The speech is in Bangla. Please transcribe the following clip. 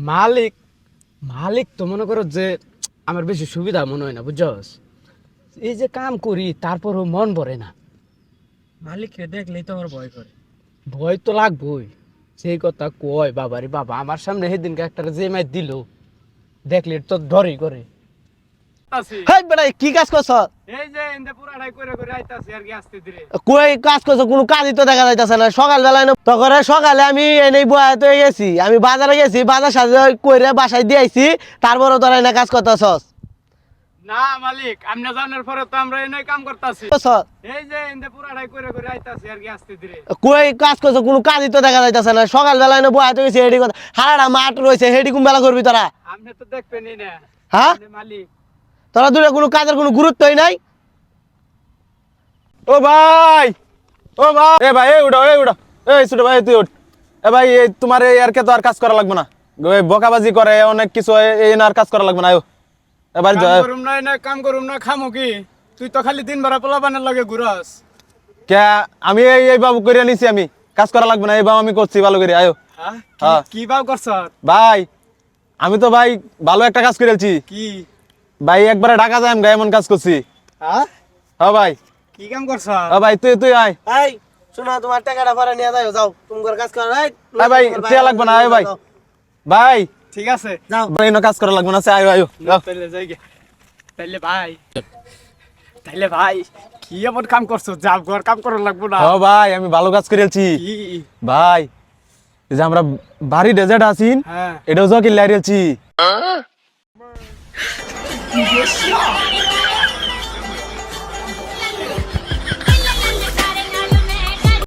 মালিক মালিক তো মনে করো যে আমার বেশি সুবিধা মনে হয় না, বুঝছস? এই যে কাম করি তারপরও মন ভরে না। মালিককে দেখলেই তো আমার ভয় করে। ভয় তো লাগবই, সেই কথা কয় বাবারে বাবা। আমার সামনে সেদিনকে একটা যে মাই দিল, দেখলে তো ডরই করে। হেই বেটা কি কাজ করছ? এই যে এন্ড পুরাটাই করে করে আইতাছি আর কি আস্তে ধীরে। কই কাজ করছ? কোনো কাজই তো দেখা যাইতাছে না। সকালবেলায় না তখন সকালে আমি এনেই বয়াত হয়ে গেছি, আমি বাজারে গেছি, বাজার সাথে কইরে বাসায় দিয়ে আইছি, তারপরে তোরা এনে কাজ করতেছস। না মালিক, আমনে জানার পরে তো আমরা এনে কাম করতাছি। এই যে এন্ড পুরাটাই করে করে আইতাছি আর কি আস্তে ধীরে। কই কাজ করছ? কোনো কাজই তো দেখা যাইতাছে না। সকালবেলায় না বয়াত হয়ে গেছি, হেডি কথা হারাটা মাঠ রয়েছে, হেডি কোন বেলা করবি তোরা? আমনে তো দেখবেনই না। হ্যাঁ, আপনি মালিক। তোরা দুটো কোনো কাজের কোনো গুরুত্বই নাই। ও ভাই, ও ভাই, এ ভাই, এই উঠো, এই উঠো, এই ছোট ভাই তুই উঠ। এ ভাই, এই তোমার এই আর কে তো আর কাজ করা লাগবে না। ওই বকাবাজি করে অনেক কিছু, এই না আর কাজ করা লাগবে না। আয়ো এবার কাম করুম না কাম করুম না, খামু কি? তুই তো খালি দিন ভরা পোলাপানের লগে ঘুরস। কে? আমি এই বাবু করে নিছি, আমি কাজ করা লাগবে না, এই বাবু আমি করছি ভালো করে। আয়ো। হ্যাঁ? হ্যাঁ। কি বাউ করছ? ভাই, আমি তো ভাই ভালো একটা কাজ করেছি কি? ভাই, একবারে ঢাকা যাই আমরা এমন কাজ করছি। হ্যাঁ? হ্যাঁ ভাই, কি কাম করছ? হ্যাঁ ভাই, তুই তুই আয়। এই শোনা, তোমার টাকাটা পরে নিয়ে যাও, যাও তোমার কাজ করো। এই আয় ভাই, টিয়া লাগবে না। আয় ভাই, ভাই ঠিক আছে, যাও। ভাই এনে কাজ করা লাগবে না। আয়ো আয়ো যাও। তাইলে যাই গে। তাইলে ভাই কি এমন কাম করছ? যাব ঘর কাম করা লাগবো না? হ্যাঁ ভাই, আমি ভালো কাজ করেছি কি? ভাই। এই যে আমরা বাড়ি ডেজার্ট আছিন, হ্যাঁ। এটাও জকি লাইরেছি।